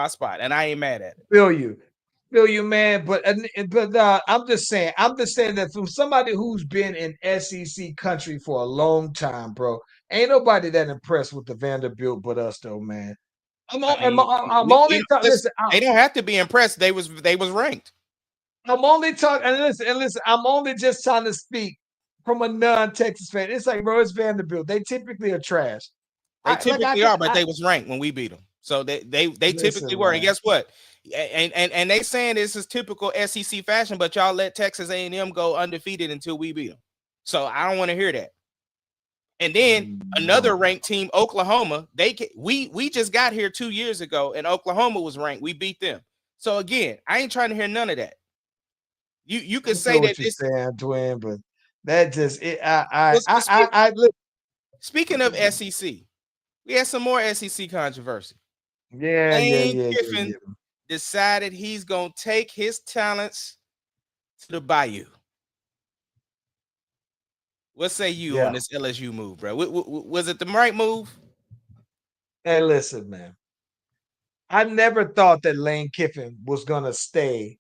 spot. And I ain't mad at it. Feel you, man. But I'm just saying that from somebody who's been in SEC country for a long time, bro, ain't nobody that impressed with the Vanderbilt but us, though, man. They don't have to be impressed. They was ranked. I'm only talking, and listen. I'm only just trying to speak from a non-Texas fan. It's like, bro, it's Vanderbilt. They typically are trash. They typically are, but they was ranked when we beat them. So they typically Listen, were. And man. guess what? And they saying this is typical SEC fashion, but y'all let Texas A&M go undefeated until we beat them. So I don't want to hear that. And then another No. ranked team, Oklahoma, we just got here 2 years ago, and Oklahoma was ranked. We beat them. So again, I ain't trying to hear none of that. You I could say feel that what you're this. saying, twin, but that just it, Well, look, speaking of SEC, we had some more SEC controversy. yeah, yeah, Lane yeah, yeah, Kiffin yeah. decided he's gonna take his talents to the Bayou. What say you on Yeah. this LSU move, bro? Was it the right move? Hey, listen, man. I never thought that Lane Kiffin was gonna stay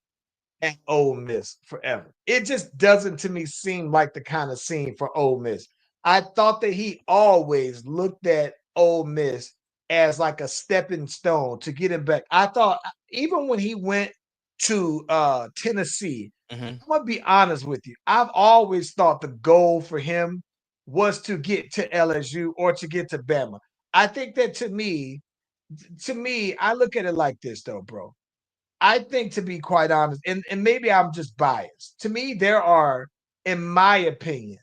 at Ole Miss forever. It just doesn't to me seem like the kind of scene for Ole Miss. I thought that he always looked at Ole Miss as like a stepping stone to get him back. I thought even when he went to Tennessee, Mm-hmm. I'm gonna be honest with you. I've always thought the goal for him was to get to LSU or to get to Bama. I think that to me, I look at it like this though, bro. I think to be quite honest, and maybe I'm just biased. To me, there are, in my opinion,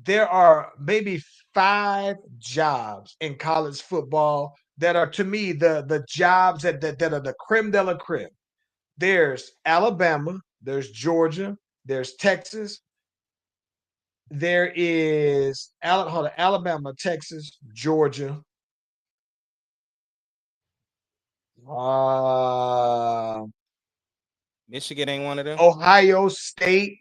there are maybe 5 jobs in college football that are to me the jobs that are the creme de la creme. There's Alabama, there's Georgia, there's Texas, there is hold on, Alabama, Texas, Georgia, uh, Michigan ain't one of them. Ohio State,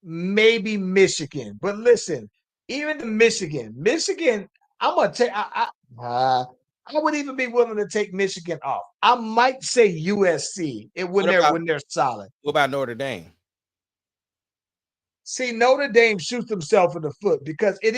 maybe Michigan. But listen, even the Michigan, I'm gonna take. I would even be willing to take Michigan off. I might say USC when What they're about when they're solid. what about Notre Dame? See, Notre Dame shoots themselves in the foot because it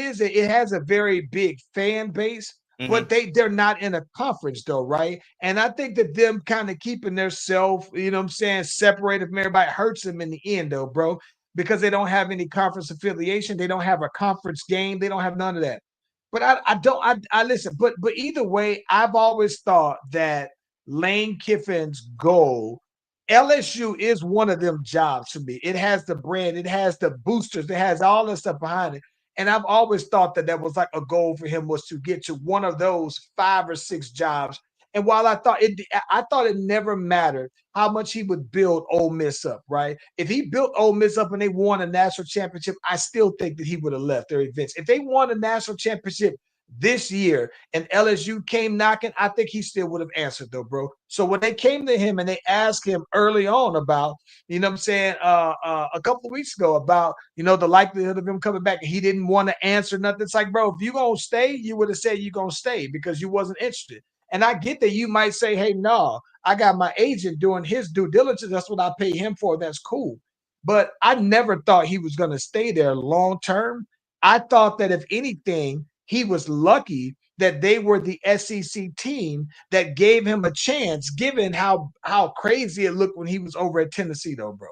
has a very big fan base, Mm-hmm. but they're not in a conference though, right? And I think that them kind of keeping their self, you know what I'm saying, separated from everybody hurts them in the end though, bro, because they don't have any conference affiliation, they don't have a conference game, they don't have none of that. But I don't I listen, but either way, I've always thought that Lane Kiffin's goal LSU is one of them jobs for me. It has the brand, it has the boosters, it has all the stuff behind it. And I've always thought that that was like a goal for him was to get to one of those 5 or 6 jobs. And while I thought it never mattered how much he would build Ole Miss up, right? If he built Ole Miss up and they won a national championship, I still think that he would have left their events. If they won a national championship this year and LSU came knocking, I think he still would have answered though, bro. So when they came to him and they asked him early on about, you know what I'm saying, a couple of weeks ago about, the likelihood of him coming back, and he didn't want to answer nothing. It's like, bro, if you gonna stay, you would have said you gonna stay because you wasn't interested. And I get that you might say, hey, no, I got my agent doing his due diligence. That's what I pay him for. That's cool. But I never thought he was going to stay there long term. I thought that if anything, he was lucky that they were the SEC team that gave him a chance, given how crazy it looked when he was over at Tennessee, though, bro.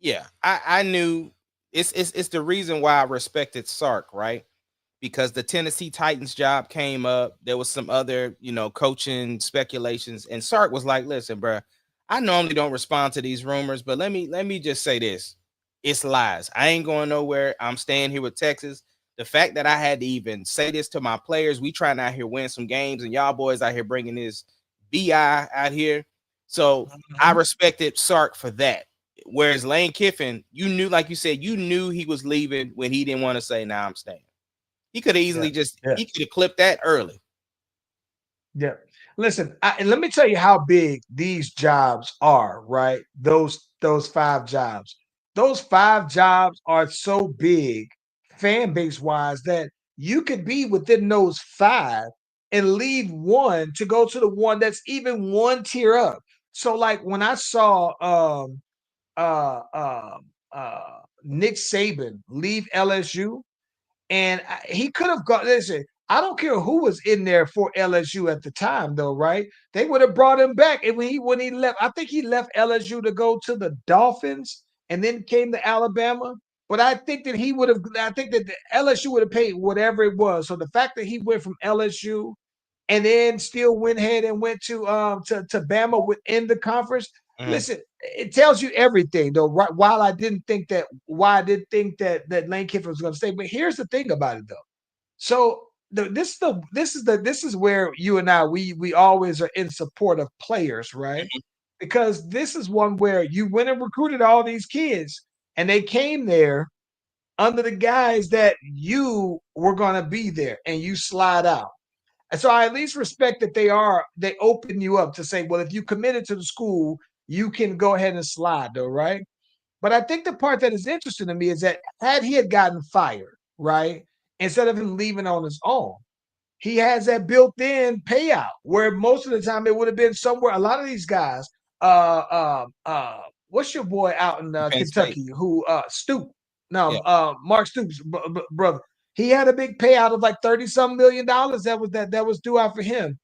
Yeah, I knew it's the reason why I respected Sark, right? Because the Tennessee Titans job came up. There was some other, coaching speculations, and Sark was like, "Listen, bro, I normally don't respond to these rumors, but let me just say this: it's lies. I ain't going nowhere. I'm staying here with Texas. The fact that I had to even say this to my players, we trying out here win some games, and y'all boys out here bringing this bi out here. So I respected Sark for that. Whereas Lane Kiffin, you knew, like you said, you knew he was leaving when he didn't want to say, "Nah, I'm staying." He could have Yeah, easily yeah, he could have clipped that early. yeah. Listen, and let me tell you how big these jobs are. Right, those 5 jobs. Those 5 jobs are so big, fan base wise, that you could be within those 5 and leave one to go to the one that's even one tier up. So, like when I saw uh, uh, Nick Saban leave LSU, and he could have got, listen, I don't care who was in there for LSU at the time, though, right? They would have brought him back. And when he left, I think he left LSU to go to the Dolphins and then came to Alabama. But I think that I think that the LSU would have paid whatever it was. So the fact that he went from LSU and then still went ahead and went to Bama within the conference. Mhm. Listen, it tells you everything, though. Right? While I didn't think that, that Lane Kiffin was going to stay, but here's the thing about it, though. So this is where you and I we always are in support of players, right? Because this is one where you went and recruited all these kids, and they came there under the guise that you were going to be there, and you slide out. And so I at least respect that they open you up to say, well, if you committed to the school, you can go ahead and slide, though, right? But I think the part that is interesting to me is that had he had gotten fired, right, instead of him leaving on his own, he has that built-in payout where most of the time it would have been somewhere. A lot of these guys, what's your boy out in Penn State. Kentucky who Stoop? No, Yeah. Mark Stoops' brother. He had a big payout of like 30-some million dollars that was due out for him.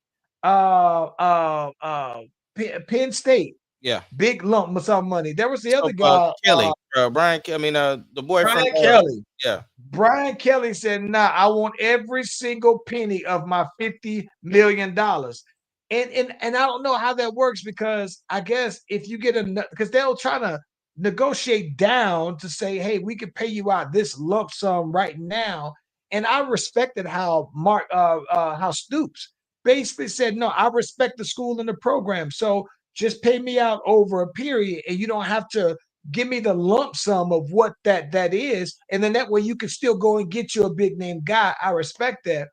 Penn State, Yeah. big lump of some money. There was the So, other guy, Kelly, Brian. I mean, the boy from Brian Kelly. yeah. Brian Kelly said, nah, I want every single penny of my $50 million. And I don't know how that works, because I guess if you get because they'll try to negotiate down to say, hey, we can pay you out this lump sum right now. And I respected how how Stoops basically said, no, I respect the school and the program. So just pay me out over a period, and you don't have to give me the lump sum of what that is, and then that way you can still go and get you a big name guy. I respect that.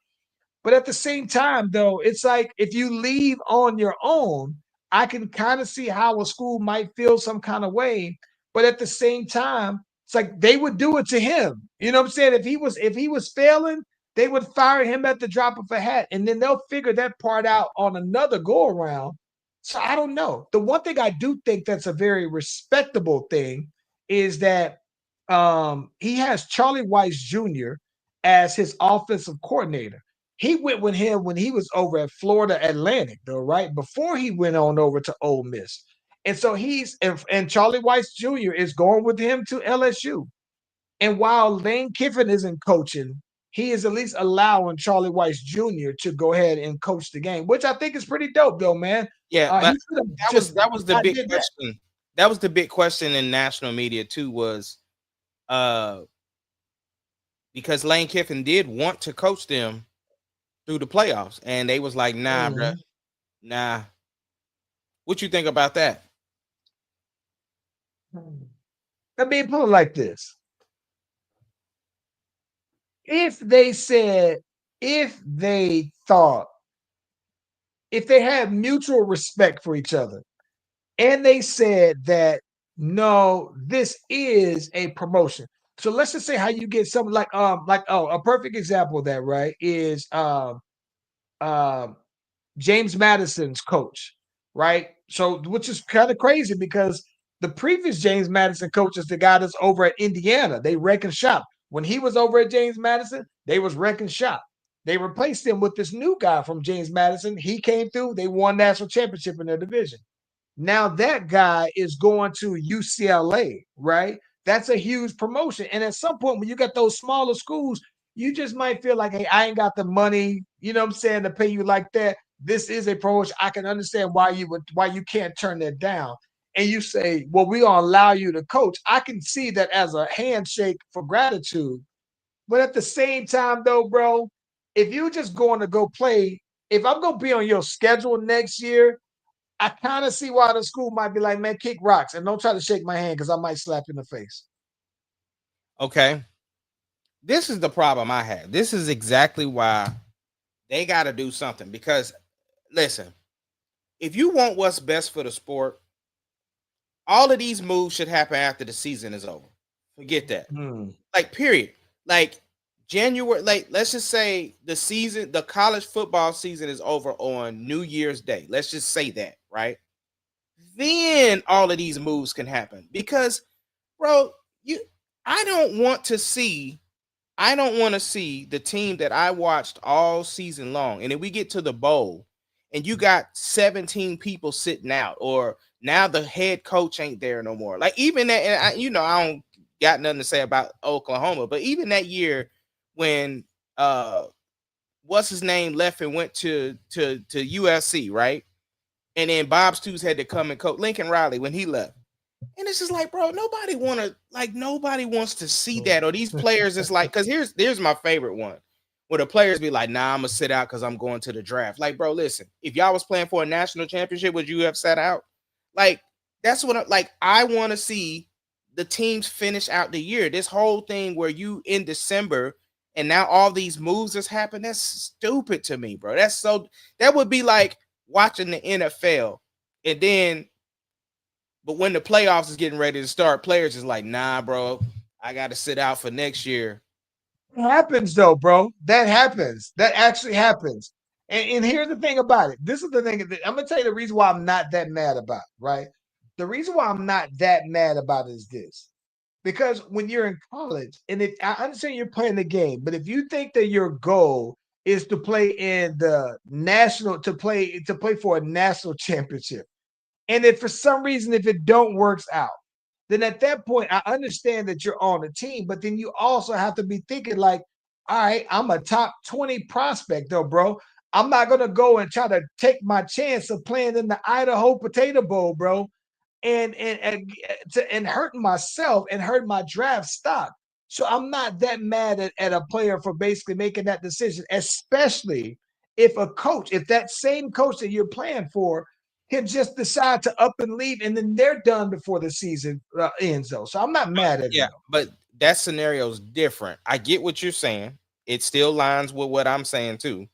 But at the same time, though, it's like if you leave on your own, I can kind of see how a school might feel some kind of way. But at the same time, it's like they would do it to him. You know what I'm saying? If he was failing, they would fire him at the drop of a hat, and then they'll figure that part out on another go around. So I don't know. The one thing I do think that's a very respectable thing is that he has Charlie Weiss Jr. as his offensive coordinator. He went with him when he was over at Florida Atlantic, though, right? Before he went on over to Ole Miss. And so and Charlie Weiss Jr. is going with him to LSU. And while Lane Kiffin isn't coaching, he is at least allowing Charlie Weiss Jr. to go ahead and coach the game, which I think is pretty dope, though, man. Yeah, but that was the I big did that. question. That was the big question in national media too, was because Lane Kiffin did want to coach them through the playoffs, and they was like, nah, bro, nah. What you think about that? I mean, put it like this. If they thought, if they had mutual respect for each other, and they said that, no, this is a promotion. So let's just say how you get something like a perfect example of that, right, is James Madison's coach, right? So, which is kind of crazy because the previous James Madison coach is the guy that's over at Indiana. They wreck and shop. When he was over at James Madison, they was wreck and shop. They replaced him with this new guy from James Madison. He came through. They won national championship in their division. Now that guy is going to UCLA, right? That's a huge promotion. And at some point, when you got those smaller schools, you just might feel like, hey, I ain't got the money, you know what I'm saying, to pay you like that. This is a promotion. I can understand why you can't turn that down. And you say, well, we're gonna allow you to coach. I can see that as a handshake for gratitude. But at the same time, though, bro, if you just going to go play, if I'm gonna be on your schedule next year, I kind of see why the school might be like, man, kick rocks and don't try to shake my hand because I might slap you in the face. Okay. This is the problem I have. This is exactly why they got to do something. Because, listen, if you want what's best for the sport, all of these moves should happen after the season is over. Forget that. Like, period. Like, January, like, let's just say the college football season is over on New Year's Day. Let's just say that, right? Then all of these moves can happen. Because, bro, I don't want to see the team that I watched all season long. And then we get to the bowl and you got 17 people sitting out, or now the head coach ain't there no more. Like, even that, and I don't got nothing to say about Oklahoma, but even that year when what's his name left and went to USC, right? And then Bob Stoops had to come and coach Lincoln Riley when he left. And it's just like, bro, nobody wants to see that. Or these players, it's like, because here's my favorite one, where the players be like, nah, I'm gonna sit out because I'm going to the draft. Like, bro, listen, if y'all was playing for a national championship, would you have sat out? Like, that's what I want to see the teams finish out the year. This whole thing where you in December and now all these moves has happened, that's stupid to me, bro. That would be like watching the NFL and then, but when the playoffs is getting ready to start, players is like, nah, bro, I got to sit out for next year. It happens though, bro. That happens. That actually happens. And here's the thing about it. This is the thing. I'm gonna tell you the reason why I'm not that mad about it, right? The reason why I'm not that mad about it is this. Because when you're in college, and if I understand you're playing the game, but if you think that your goal is to play in the national to play for a national championship, and if for some reason if it don't works out, then at that point I understand that you're on the team, but then you also have to be thinking like, all right, I'm a top 20 prospect though, bro. I'm not gonna go and try to take my chance of playing in the Idaho Potato Bowl, bro, and hurting myself and hurting my draft stock. So I'm not that mad at a player for basically making that decision, especially if if that same coach that you're playing for can just decide to up and leave and then they're done before the season ends though. So I'm not mad at Yeah, it. but that scenario is different. I get what you're saying. It still lines with what I'm saying too.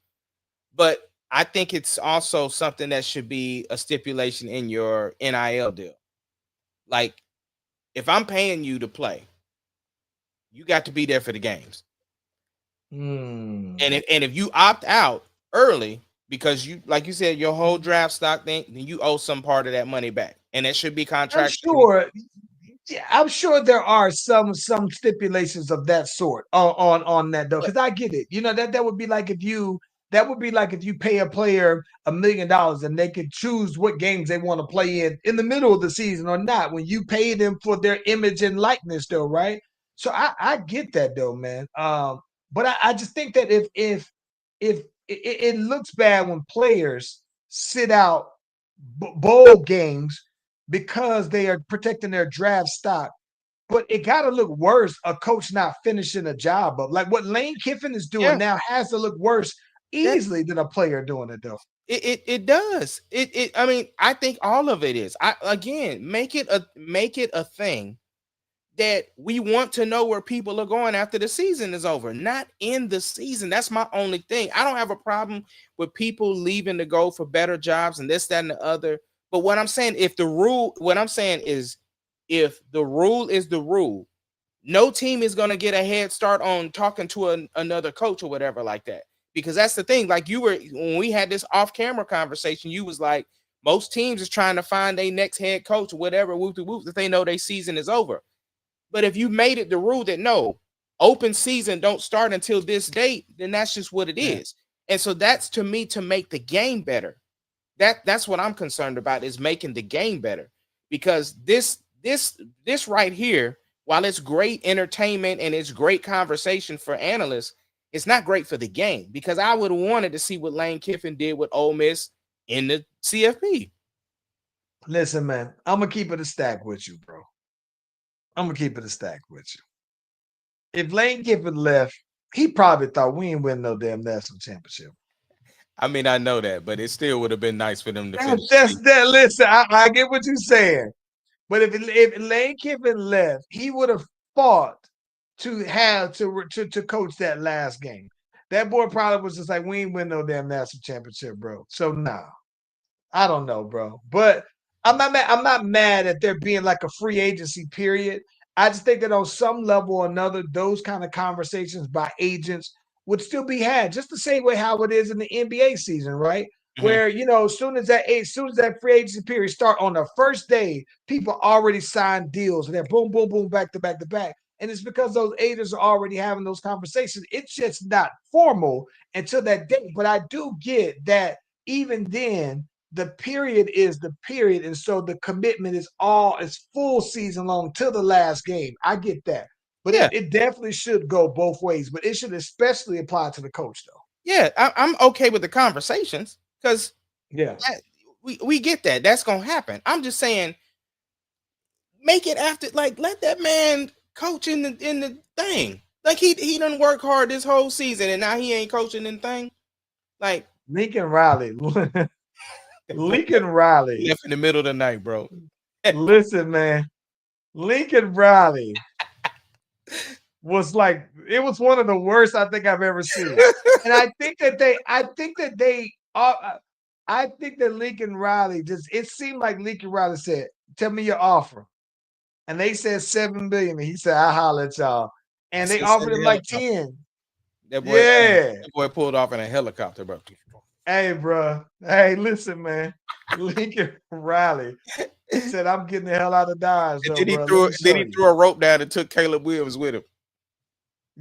But I think it's also something that should be a stipulation in your NIL deal. Like, if I'm paying you to play, you got to be there for the games. And if you opt out early because you, like you said, your whole draft stock thing, then you owe some part of that money back, and it should be I'm contractual. sure. Yeah, I'm sure there are some stipulations of that sort on that though, But because I get it. You know that would be like if you pay a player $1 million and they could choose what games they want to play in the middle of the season or not. When you pay them for their image and likeness, though, right? So I get that though, man. But I just think that if it looks bad when players sit out bowl games because they are protecting their draft stock. But it got to look worse, a coach not finishing a job up. Like what Lane Kiffin is doing yeah, now has to look worse that easily than a player doing it, though. it does. I mean, I think all of it is. I again make it a thing that we want to know where people are going after the season is over, not in the season. That's my only thing. I don't have a problem with people leaving to go for better jobs and this, that, and the other. But what I'm saying, what I'm saying is, if the rule is the rule, no team is going to get a head start on talking to another coach or whatever like that. Because that's the thing. Like when we had this off camera conversation, you was like, most teams is trying to find their next head coach or whatever, whoop de whoop, if they know their season is over. But if you made it the rule that no, open season don't start until this date, then that's just what it is. And so that's, to me, to make the game better. That's what I'm concerned about, is making the game better. Because this right here, while it's great entertainment and it's great conversation for analysts, it's not great for the game. Because I would have wanted to see what Lane Kiffin did with Ole Miss in the CFP. Listen, man, I'm gonna keep it a stack with you, bro. I'm gonna keep it a stack with you. If Lane Kiffin left, he probably thought we ain't win no damn national championship. I mean, I know that, but it still would have been nice for them to finish. That's that. Listen, I get what you're saying, but if Lane Kiffin left, he would have fought to have to coach that last game. That boy probably was just like, we ain't win no damn national championship, bro. So nah, I don't know, bro. But I'm not mad at there being like a free agency period. I just think that on some level or another, those kind of conversations by agents would still be had, just the same way how it is in the NBA season, right? Mhm. Where as soon as that free agency period start on the first day, people already signed deals and they're boom, boom, boom, back to back to back. And it's because those agents are already having those conversations. It's just not formal until that day. But I do get that even then, the period is the period. And so the commitment is full season long to the last game. I get that. But Yeah, it definitely should go both ways. But it should especially apply to the coach, though. Yeah, I'm okay with the conversations because Yeah. we get that. That's gonna happen. I'm just saying, make it after, like, let that man coach in the thing. Like he done work hard this whole season and now he ain't coaching in the thing. Like Lincoln Riley. that boy Lincoln Riley. left in the middle of the night, bro. Listen, man. Lincoln Riley was like, it was one of the worst I think I've ever seen. And I think that Lincoln Riley it seemed like Lincoln Riley said, "Tell me your offer." And they said 7 billion. And he said, "I'll holler at y'all." He And they said send offered the him like helicopter. 10. That boy, Yeah. that boy pulled off in a helicopter, bro. Hey, bro. Hey, listen, man. Lincoln Riley said, "I'm getting the hell out of Dodge, And though, bro. Let me then show he you." threw a rope down and took Caleb Williams with him.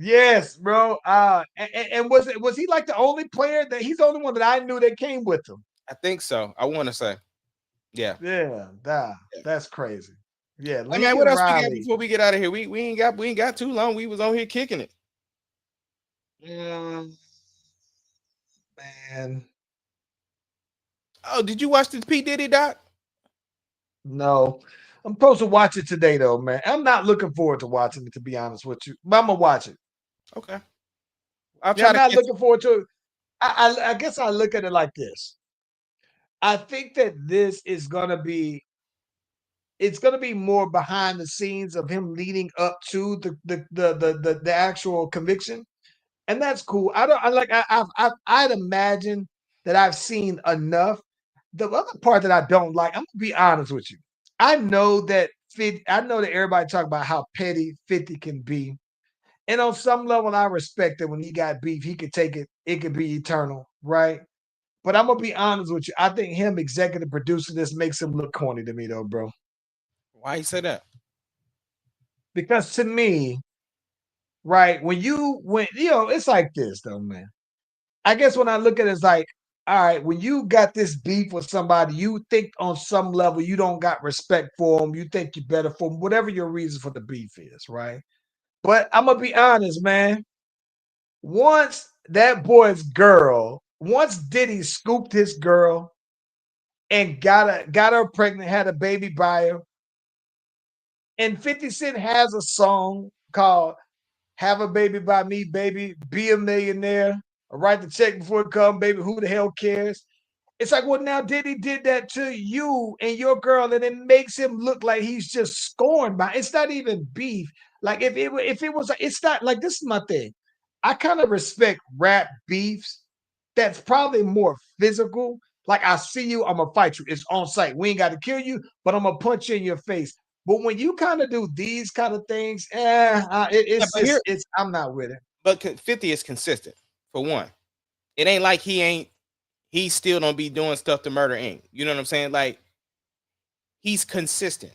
Yes, bro. And was he like the only player that he's the only one that I knew that came with him? I think so. I want to say, yeah. Yeah, that's crazy. Yeah, Hey man, what Lincoln else we got Riley. before we get out of here? We ain't got too long. We was on here kicking it. Man, Oh, did you watch the P Diddy doc? no. I'm supposed to watch it today, though, man. I'm not looking forward to watching it, to be honest with you. But I'm gonna watch it. Okay, I'll Yeah, try I'm to not catch. looking forward to it. I guess I look at it like this. I think that this is gonna be it's gonna be more behind the scenes of him leading up to the actual conviction. And that's cool. I don't I like I'd imagine that I've seen enough. The other part that I don't like, I'm gonna be honest with you. I know that everybody talk about how petty 50 can be. And on some level, I respect that when he got beef, he could take it, it could be eternal, right? But I'm gonna be honest with you. I think him executive producing this makes him look corny to me though, bro. Why you say that? Because to me, right, it's like this though, man. I guess when I look at it, it's like, all right, when you got this beef with somebody, you think on some level you don't got respect for them. You think you're better for them, whatever your reason for the beef is, right? But I'm gonna be honest, man. Once Diddy scooped his girl and got her pregnant, had a baby by her, and 50 Cent has a song called "Have a Baby by Me, Baby, Be a Millionaire." Write the check before it come, baby. Who the hell cares? It's like, well, now Diddy did that to you and your girl, and it makes him look like he's just scorned by. It's not even beef. Like if it was, it's not like this is my thing. I kind of respect rap beefs. That's probably more physical. Like I see you, I'm gonna fight you. It's on site. We ain't got to kill you, but I'm gonna punch you in your face. But when you kind of do these kind of things, Yeah, but here, it's I'm not with it. but 50 is consistent for one. It ain't like he still don't be doing stuff to Murder Inc. You know what I'm saying? Like he's consistent.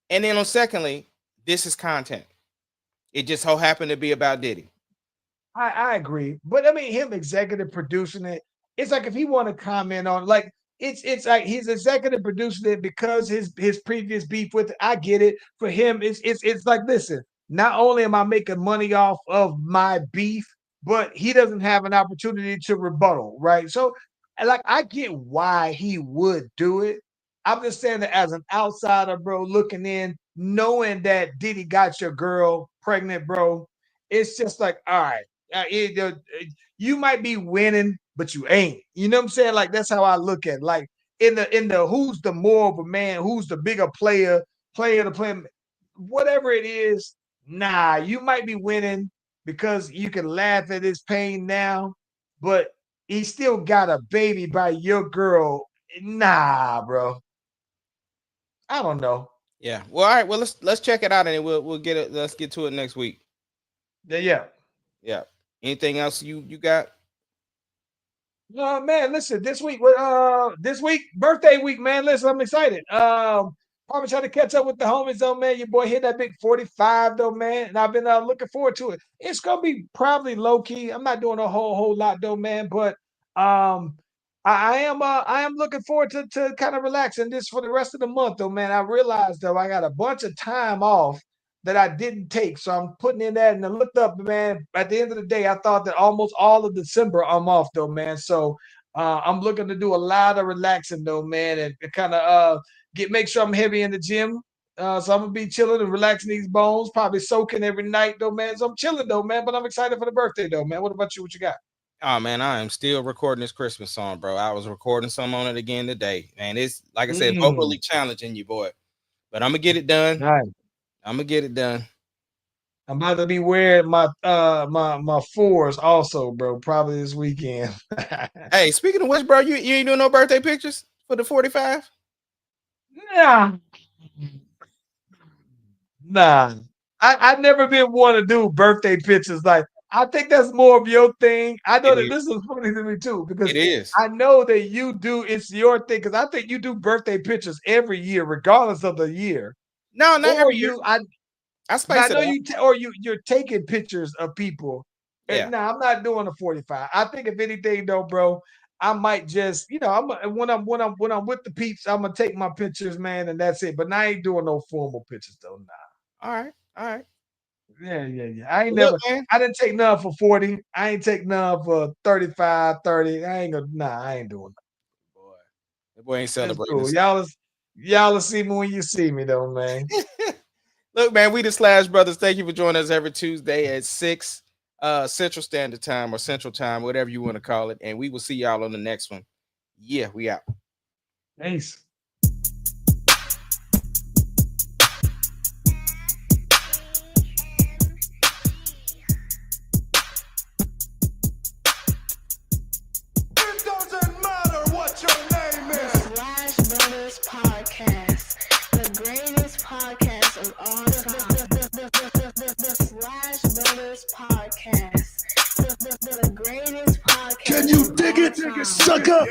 And then on secondly, this is content. It just so happened to be about Diddy. I agree, but I mean, him executive producing it, it's like if he want to comment on, like, it's like he's executive producing it because his previous beef with it. I get it. For him, it's like, listen, not only am I making money off of my beef, but he doesn't have an opportunity to rebuttal, right? So, like, I get why he would do it. I'm just saying that as an outsider, bro, looking in, knowing that Diddy got your girl pregnant, bro, it's just like, all right, you might be winning, but you ain't. You know what I'm saying? Like that's how I look at it. Like in the who's the more of a man, who's the bigger player to play, whatever it is. Nah, you might be winning because you can laugh at his pain now, but he still got a baby by your girl. Nah, bro. I don't know. Yeah. Well, all right. Well, let's check it out and then we'll get it. Let's get to it next week. Yeah. Yeah. Anything else you got? No, man, listen, this week, birthday week, man. Listen, I'm excited. Probably trying to catch up with the homies though, man. Your boy hit that big 45 though, man. And I've been looking forward to it. It's gonna be probably low key. I'm not doing a whole lot though, man, but um I am looking forward to kind of relaxing this for the rest of the month though, man. I realized though I got a bunch of time off that I didn't take. So I'm putting in that, and I looked up, man. At the end of the day, I thought that almost all of December I'm off though, man. So I'm looking to do a lot of relaxing though, man, and kind of make sure I'm heavy in the gym. So I'm gonna be chilling and relaxing these bones, probably soaking every night though, man. So I'm chilling though, man. But I'm excited for the birthday though, man. What about you? What you got? Oh man, I am still recording this Christmas song, bro. I was recording some on it again today, and it's like I said, vocally challenging you, boy. But I'm gonna get it done. Nice. I'm gonna get it done. I'm about to be wearing my my fours also, bro. Probably this weekend. Hey, speaking of which, bro, you ain't doing no birthday pictures for the 45? Nah, nah. I never been one to do birthday pictures. Like I think that's more of your thing. I know It that is. this is funny to me too because It is. I know that you do. It's your thing because I think you do birthday pictures every year, regardless of the year. No, not Or every year. you, I but I space it know out. you're taking pictures of people. Yeah. And no, I'm not doing a 45. I think if anything though, bro, I might just, when I'm with the peeps, I'm gonna take my pictures, man, and that's it. But I ain't doing no formal pictures though. Nah. All right. All right. Yeah. I ain't Look, never man. I didn't take none for 40. I ain't take none for 35, 30. I ain't gonna I ain't doing that. Boy, that boy ain't That's celebrating cool. this. Y'all will see me when you see me though, man. Look, man, we the Slash Brothers. Thank you for joining us every Tuesday at 6 Central Standard Time or Central Time, whatever you want to call it. And we will see y'all on the next one. Yeah, we out. Peace. It doesn't matter what your name is. Slash Brothers Podcast, the greatest podcast of all time. The Slash Brothers Podcast, the greatest podcast. Can you of dig all it, time. sucker?